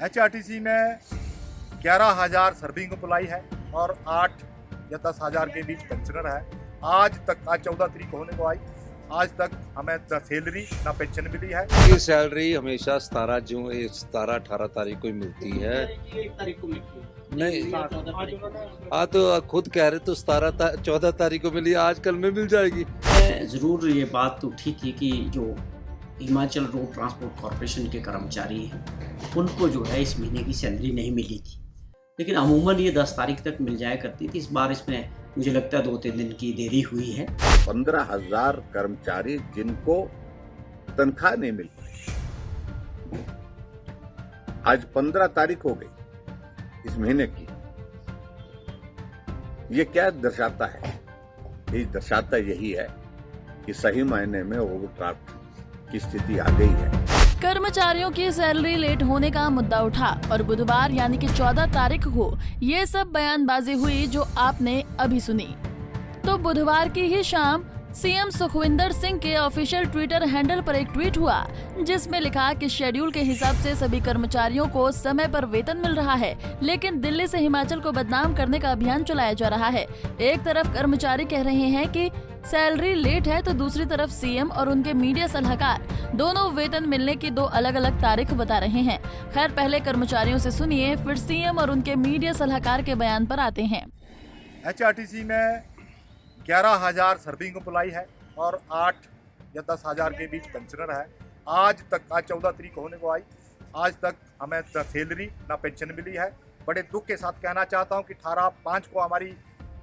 HRTC में 11,000 serving employ है और 8 या 10,000 के बीच पेंशनर है। आज 14 तारीख होने को आई, आज तक हमें न सैलरी ना पेंशन मिली है। ये सैलरी हमेशा 17-18 तारीख को ही मिलती है। एक तारीख को मिलती है नहीं, आज तो खुद कह रहे तो 14 तारीख को मिली, आज कल में मिल जाएगी। ज़रूर ये बात तो ठीक थी कि जो हिमाचल रोड ट्रांसपोर्ट कॉरपोरेशन के कर्मचारी हैं उनको जो है इस महीने की सैलरी नहीं मिली थी, लेकिन अमूमन ये 10 तारीख तक मिल जाया करती थी। इस बार इसमें मुझे लगता है 2-3 दिन की देरी हुई है। 15,000 कर्मचारी जिनको तनख्वाह नहीं मिल पाई, आज 15 तारीख हो गई इस महीने की। ये क्या दर्शाता है? ये दर्शाता यही है कि सही मायने में ओवरड्राफ्ट की स्थिति आ गई है। कर्मचारियों की सैलरी लेट होने का मुद्दा उठा और बुधवार यानी कि 14 तारीख को ये सब बयानबाजी हुई जो आपने अभी सुनी। तो बुधवार की ही शाम सीएम सुखविंदर सिंह के ऑफिशियल ट्विटर हैंडल पर एक ट्वीट हुआ जिसमें लिखा कि शेड्यूल के हिसाब से सभी कर्मचारियों को समय पर वेतन मिल रहा है, लेकिन दिल्ली से हिमाचल को बदनाम करने का अभियान चलाया जा रहा है। एक तरफ कर्मचारी कह रहे हैं कि सैलरी लेट है, तो दूसरी तरफ सीएम और उनके मीडिया सलाहकार दोनों वेतन मिलने की 2 अलग-अलग तारीख बता रहे हैं। खैर, पहले कर्मचारियों से सुनिए, फिर सीएम और उनके मीडिया सलाहकार के बयान पर आते हैं। एचआरटीसी में 11,000 सर्विंग एम्प्लॉय है और 8 या 10,000 के बीच पेंशनर है। आज 14 तारीख होने को आई, आज तक हमें न सैलरी ना पेंशन मिली है। बड़े दुख के साथ कहना चाहता हूं कि 18/5 को हमारी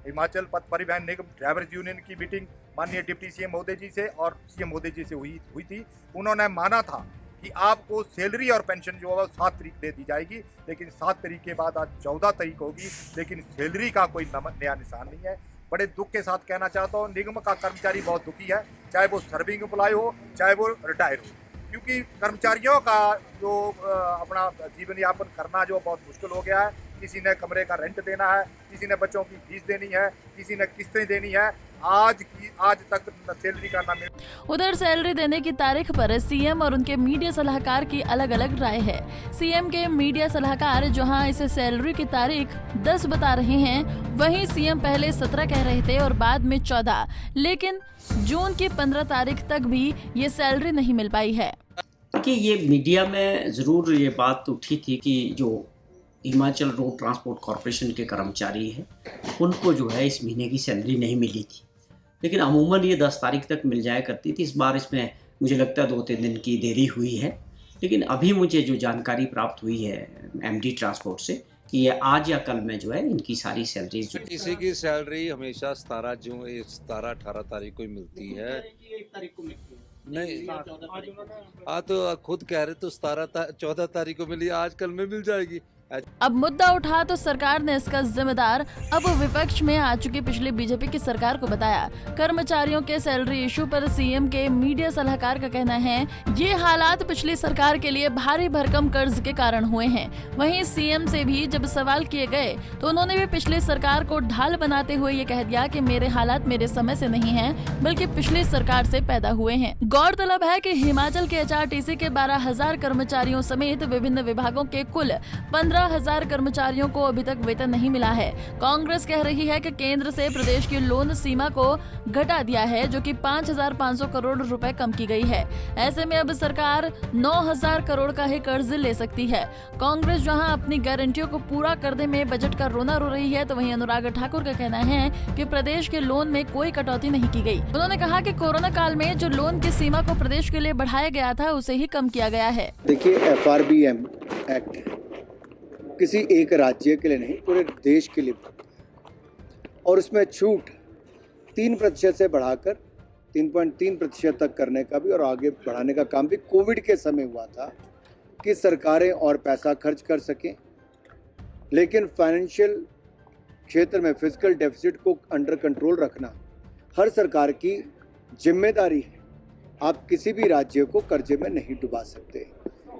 हिमाचल पथ परिवहन निगम ड्राइवर्स यूनियन की मीटिंग माननीय डिप्टी सीएम महोदय जी से और सीएम महोदय जी से हुई थी। उन्होंने माना था कि आपको सैलरी और पेंशन जो है 7 तारीख दे दी जाएगी, लेकिन 7 तारीख के बाद आज 14 तारीख होगी, लेकिन सैलरी का कोई नया निशान नहीं है। बड़े दुख के साथ कहना चाहता हूँ, निगम का कर्मचारी बहुत दुखी है, चाहे वो सर्विंग एम्प्लॉय हो चाहे वो रिटायर हो, क्योंकि कर्मचारियों का जो अपना जीवन यापन करना जो बहुत मुश्किल हो गया है। किसी ने कमरे का रेंट देना है, किसी ने बच्चों की फीस देनी है, किसी ने किस्तें देनी है। आज तक सैलरी का ना मिल। उधर सैलरी देने की तारीख पर सीएम और उनके मीडिया सलाहकार की अलग-अलग राय है। सीएम के मीडिया सलाहकार जहां इसे सैलरी की तारीख 10 बता रहे हैं, वहीं सीएम पहले 17 कह रहे थे और बाद में 14, लेकिन जून की 15 तारीख तक भी ये सैलरी नहीं मिल पाई है। देखिए, ये मीडिया में ज़रूर ये बात तो ठीक थी कि जो हिमाचल रोड ट्रांसपोर्ट कॉरपोरेशन के कर्मचारी हैं उनको जो है इस महीने की सैलरी नहीं मिली थी, लेकिन अमूमन ये 10 तारीख तक मिल जाया करती थी। इस बार इसमें मुझे लगता है 2-3 दिन की देरी हुई है, लेकिन अभी मुझे जो जानकारी प्राप्त हुई है एमडी ट्रांसपोर्ट से कि ये आज या कल में जो है इनकी सारी सैलरीज किसी की सैलरी हमेशा 17-18 तारीख को ही मिलती है। एक तारीख को मिलती है नहीं, आज तो खुद कह रहे तो 14 तारीख को मिली, आज कल में मिल जाएगी। अब मुद्दा उठा तो सरकार ने इसका जिम्मेदार अब विपक्ष में आ चुकी पिछली बीजेपी की सरकार को बताया। कर्मचारियों के सैलरी इशू पर सीएम के मीडिया सलाहकार का कहना है ये हालात पिछली सरकार के लिए भारी भरकम कर्ज के कारण हुए हैं। वहीं सीएम से भी जब सवाल किए गए तो उन्होंने भी पिछली सरकार को ढाल बनाते हुए ये कह दिया कि मेरे हालात मेरे समय से नहीं हैं, बल्कि पिछली सरकार से पैदा हुए हैं। गौरतलब है कि हिमाचल के एचआरटीसी के 12,000 कर्मचारियों समेत विभिन्न विभागों के कुल 15,000 कर्मचारियों को अभी तक वेतन नहीं मिला है। कांग्रेस कह रही है कि केंद्र से प्रदेश की लोन सीमा को घटा दिया है, जो कि 5,500 करोड़ रुपए कम की गई है। ऐसे में अब सरकार 9,000 करोड़ का ही कर्ज ले सकती है। कांग्रेस जहां अपनी गारंटियों को पूरा करने में बजट का रोना रो रही है, तो वहीं अनुराग ठाकुर का कहना है कि प्रदेश के लोन में कोई कटौती नहीं की गई। उन्होंने कहा कि कोरोना काल में जो लोन की सीमा को प्रदेश के लिए बढ़ाया गया था, उसे ही कम किया गया है। देखिए, FRBM एक्ट किसी एक राज्य के लिए नहीं, पूरे देश के लिए, और उसमें छूट 3% से बढ़ाकर 3.3% तक करने का भी और आगे बढ़ाने का काम भी कोविड के समय हुआ था कि सरकारें और पैसा खर्च कर सकें, लेकिन फाइनेंशियल क्षेत्र में फिजिकल डेफिसिट को अंडर कंट्रोल रखना हर सरकार की जिम्मेदारी है। आप किसी भी राज्य को कर्जे में नहीं डुबा सकते,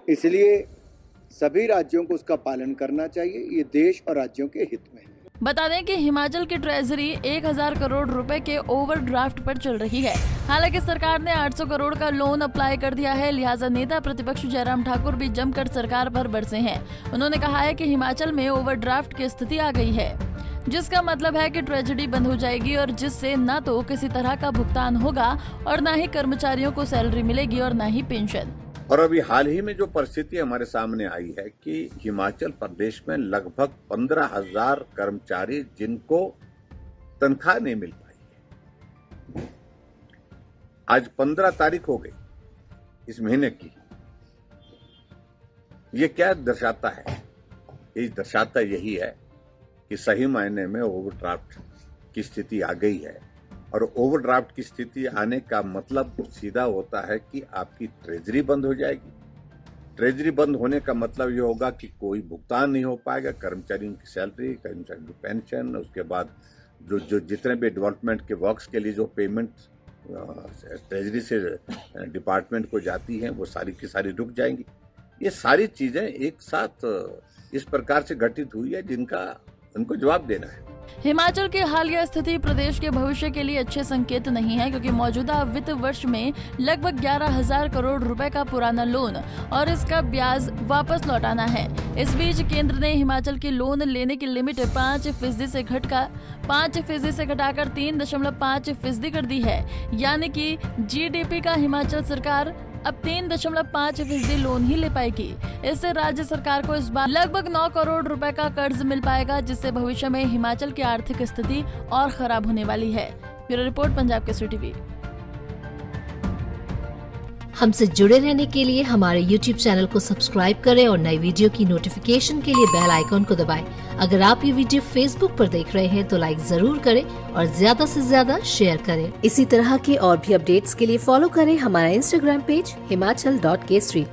इसलिए सभी राज्यों को उसका पालन करना चाहिए। ये देश और राज्यों के हित में है। बता दें कि हिमाचल की ट्रेजरी 1000 करोड़ रुपए के ओवरड्राफ्ट पर चल रही है। हालांकि सरकार ने 800 करोड़ का लोन अप्लाई कर दिया है, लिहाजा नेता प्रतिपक्ष जयराम ठाकुर भी जमकर सरकार पर बरसे हैं। उन्होंने कहा है कि हिमाचल में ओवरड्राफ्ट की स्थिति आ गई है, जिसका मतलब है कि ट्रेजेडी बंद हो जाएगी और जिससे न तो किसी तरह का भुगतान होगा और न ही कर्मचारियों को सैलरी मिलेगी और न ही पेंशन। और अभी हाल ही में जो परिस्थिति हमारे सामने आई है कि हिमाचल प्रदेश में लगभग 15,000 कर्मचारी जिनको तनख्वाह नहीं मिल पाई है। आज 15 तारीख हो गई इस महीने की। ये क्या दर्शाता है? ये दर्शाता यही है कि सही मायने में ओवरड्राफ्ट की स्थिति आ गई है। और ओवरड्राफ्ट की स्थिति आने का मतलब सीधा होता है कि आपकी ट्रेजरी बंद हो जाएगी। ट्रेजरी बंद होने का मतलब ये होगा कि कोई भुगतान नहीं हो पाएगा, कर्मचारियों की सैलरी, कर्मचारियों की पेंशन, उसके बाद जो जितने भी डेवलपमेंट के वर्क्स के लिए जो पेमेंट ट्रेजरी से डिपार्टमेंट को जाती हैं वो सारी की सारी रुक जाएंगी। ये सारी चीजें एक साथ इस प्रकार से घटित हुई है जिनका उनको जवाब देना है। हिमाचल की हालिया स्थिति प्रदेश के भविष्य के लिए अच्छे संकेत नहीं है, क्योंकि मौजूदा वित्त वर्ष में लगभग 11,000 करोड़ रुपए का पुराना लोन और इसका ब्याज वापस लौटाना है। इस बीच केंद्र ने हिमाचल की लोन लेने की लिमिट 5% से घटाकर 3.5% कर दी है। यानी कि जीडीपी का हिमाचल सरकार अब 3.5% लोन ही ले पाएगी। इससे राज्य सरकार को इस बार लगभग 9 करोड़ रुपए का कर्ज मिल पाएगा, जिससे भविष्य में हिमाचल की आर्थिक स्थिति और खराब होने वाली है। Bureau report, Punjab Kesari TV. हमसे जुड़े रहने के लिए हमारे YouTube चैनल को सब्सक्राइब करें और नई वीडियो की नोटिफिकेशन के लिए बेल आइकॉन को दबाएं। अगर आप ये वीडियो Facebook पर देख रहे हैं तो लाइक जरूर करें और ज्यादा से ज्यादा शेयर करें। इसी तरह के और भी अपडेट्स के लिए फॉलो करें हमारा Instagram पेज himachal.kesari।